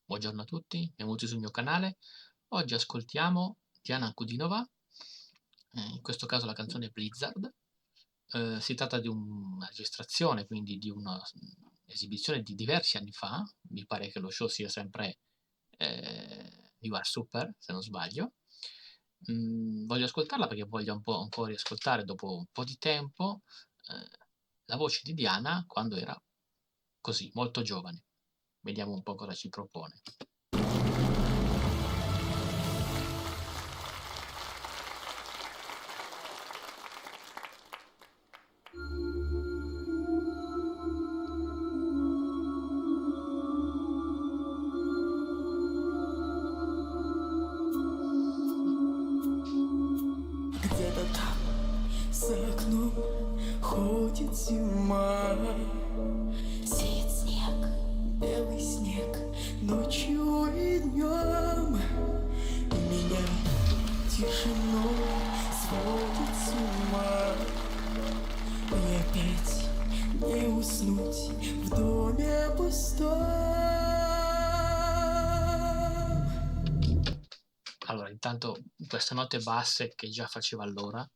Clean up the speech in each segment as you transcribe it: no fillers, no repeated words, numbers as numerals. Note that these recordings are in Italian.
Buongiorno a tutti, benvenuti sul mio canale. Oggi ascoltiamo Diana Ankudinova, in questo caso la canzone Blizzard. Si tratta di una registrazione, quindi di una esibizione di diversi anni fa. Mi pare che lo show sia sempre You Are Super, se non sbaglio. Voglio ascoltarla perché voglio un po' riascoltare dopo un po' di tempo la voce di Diana quando era così, molto giovane. Vediamo un po' cosa ci propone. Где-то там, за окном, ходит зима. Сеет снег, белый снег, ночью и днем. И меня тишиной сводит с ума. И опять не уснуть в доме пустом. Allora, intanto queste note basse che già faceva allora,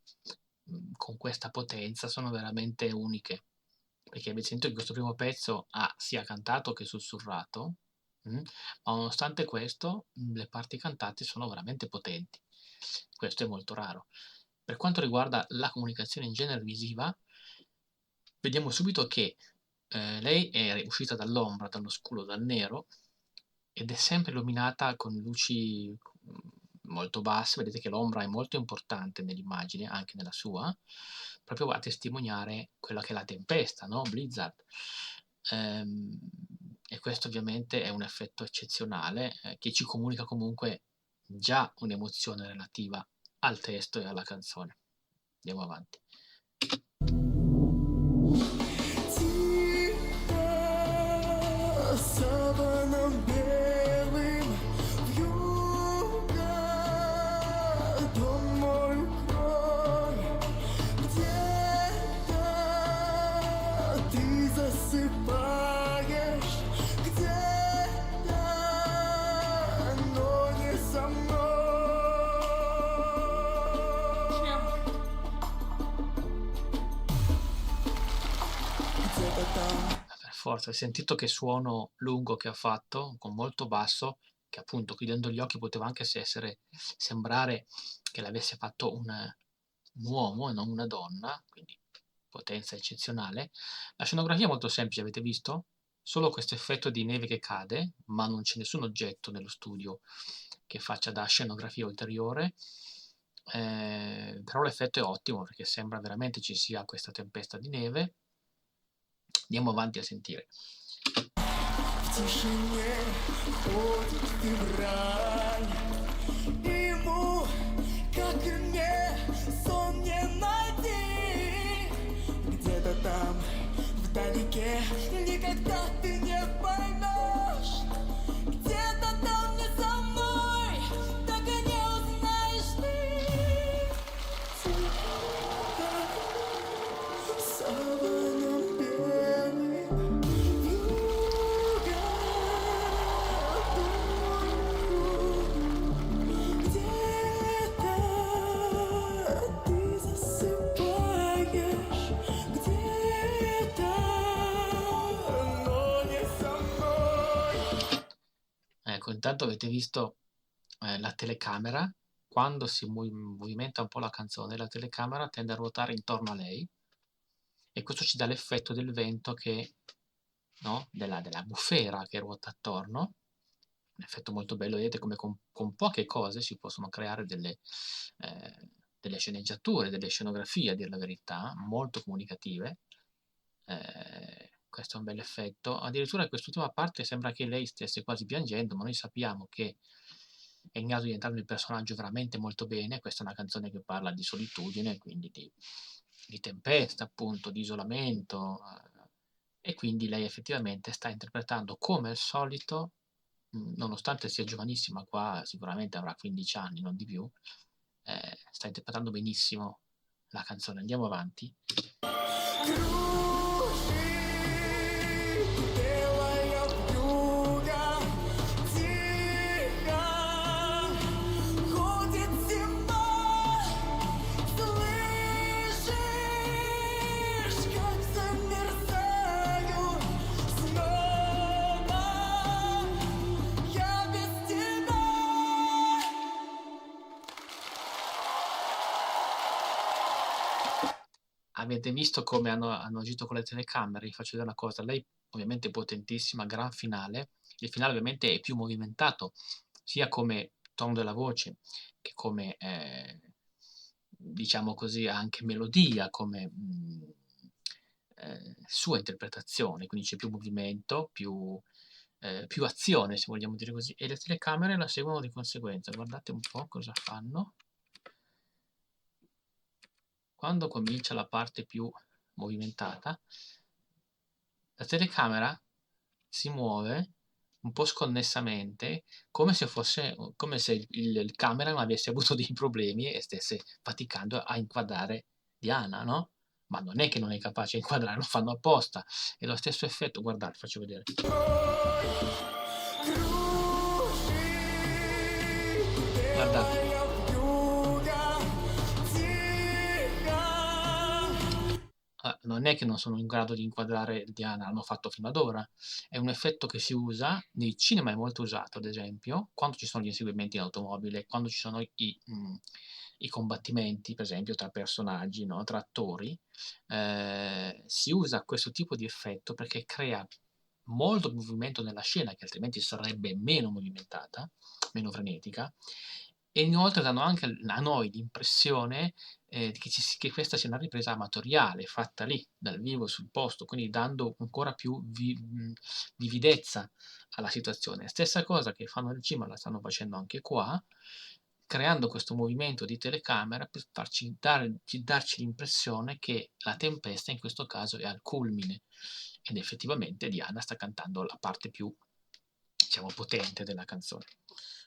con questa potenza, sono veramente uniche. Perché avete sentito che questo primo pezzo ha sia cantato che sussurrato, ma nonostante questo, le parti cantate sono veramente potenti. Questo è molto raro. Per quanto riguarda la comunicazione in genere visiva, vediamo subito che lei è uscita dall'ombra, dall'oscuro, dal nero ed è sempre illuminata con luci molto basse. Vedete che l'ombra è molto importante nell'immagine, anche nella sua, proprio a testimoniare quella che è la tempesta, no? Blizzard. E questo ovviamente è un effetto eccezionale che ci comunica comunque già un'emozione relativa al testo e alla canzone. Andiamo avanti. Саваном белым вьюга, дом мой укрой. Где-то ты засыпаешь, где-то, но не со мной. Где-то там. Per forza, hai sentito che suono lungo che ha fatto, con molto basso, che appunto chiudendo gli occhi poteva anche sembrare che l'avesse fatto un uomo e non una donna, quindi potenza eccezionale. La scenografia è molto semplice, avete visto? Solo questo effetto di neve che cade, ma non c'è nessun oggetto nello studio che faccia da scenografia ulteriore. Però l'effetto è ottimo perché sembra veramente ci sia questa tempesta di neve. Andiamo avanti a sentire. В тишине ходит февраль. Ему, как и мне, сон не найти. Где-то там, вдалеке, никогда ты не поймешь. Где-то там не со мной, так и не узнаешь ты. Саваном белым вьюга, где-то ты засыпаешь, где-то, но не со мной. Ecco, intanto avete visto la telecamera, quando si movimenta un po' la canzone, la telecamera tende a ruotare intorno a lei e questo ci dà l'effetto del vento che, no? Della bufera che ruota attorno. Un effetto molto bello, vedete come con poche cose si possono creare delle sceneggiature, delle scenografie, a dir la verità, molto comunicative. Questo è un bel effetto. Addirittura in quest'ultima parte sembra che lei stesse quasi piangendo, ma noi sappiamo che è in grado di entrare nel personaggio veramente molto bene. Questa è una canzone che parla di solitudine, quindi di tempesta, appunto, di isolamento. E quindi lei effettivamente sta interpretando come al solito, nonostante sia giovanissima, qua sicuramente avrà 15 anni, non di più, sta interpretando benissimo la canzone. Andiamo avanti. Кружит белая вьюга, где avete visto come hanno agito con le telecamere? Vi faccio vedere una cosa, lei ovviamente è potentissima, gran finale, il finale ovviamente è più movimentato, sia come tono della voce che come, diciamo così, anche melodia, come sua interpretazione, quindi c'è più movimento, più azione, se vogliamo dire così, e le telecamere la seguono di conseguenza. Guardate un po' cosa fanno. Quando comincia la parte più movimentata, la telecamera si muove un po' sconnessamente, come se il camera non avesse avuto dei problemi e stesse faticando a inquadrare Diana, no? Ma non è che non è capace di inquadrare, lo fanno apposta. È lo stesso effetto, guardate, faccio vedere. Guardate. Non è che non sono in grado di inquadrare Diana, l'hanno fatto fino ad ora. È un effetto che si usa, nei cinema è molto usato, ad esempio, quando ci sono gli inseguimenti in automobile, quando ci sono i combattimenti, per esempio, tra personaggi, no? Tra attori, si usa questo tipo di effetto perché crea molto movimento nella scena, che altrimenti sarebbe meno movimentata, meno frenetica, e inoltre danno anche a noi l'impressione che questa sia una ripresa amatoriale, fatta lì, dal vivo, sul posto, quindi dando ancora più vividezza alla situazione. Stessa cosa che fanno al cinema, la stanno facendo anche qua, creando questo movimento di telecamera per darci l'impressione che la tempesta in questo caso è al culmine ed effettivamente Diana sta cantando la parte più, diciamo, potente della canzone.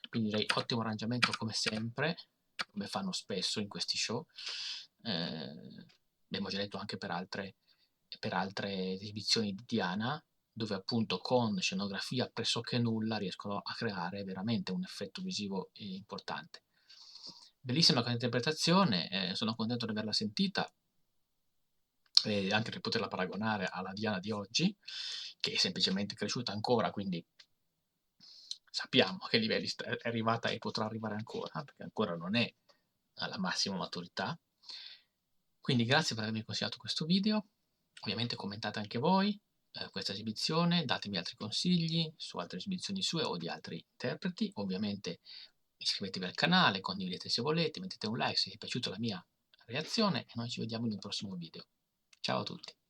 Quindi direi ottimo arrangiamento come sempre, come fanno spesso in questi show. Abbiamo già detto anche per altre esibizioni di Diana, dove appunto con scenografia pressoché nulla riescono a creare veramente un effetto visivo importante. Bellissima questa interpretazione, sono contento di averla sentita e anche per poterla paragonare alla Diana di oggi, che è semplicemente cresciuta ancora, quindi sappiamo a che livelli è arrivata e potrà arrivare ancora, perché ancora non è alla massima maturità. Quindi grazie per avermi consigliato questo video, ovviamente commentate anche voi questa esibizione, datemi altri consigli su altre esibizioni sue o di altri interpreti, ovviamente iscrivetevi al canale, condividete se volete, mettete un like se vi è piaciuta la mia reazione e noi ci vediamo in un prossimo video. Ciao a tutti!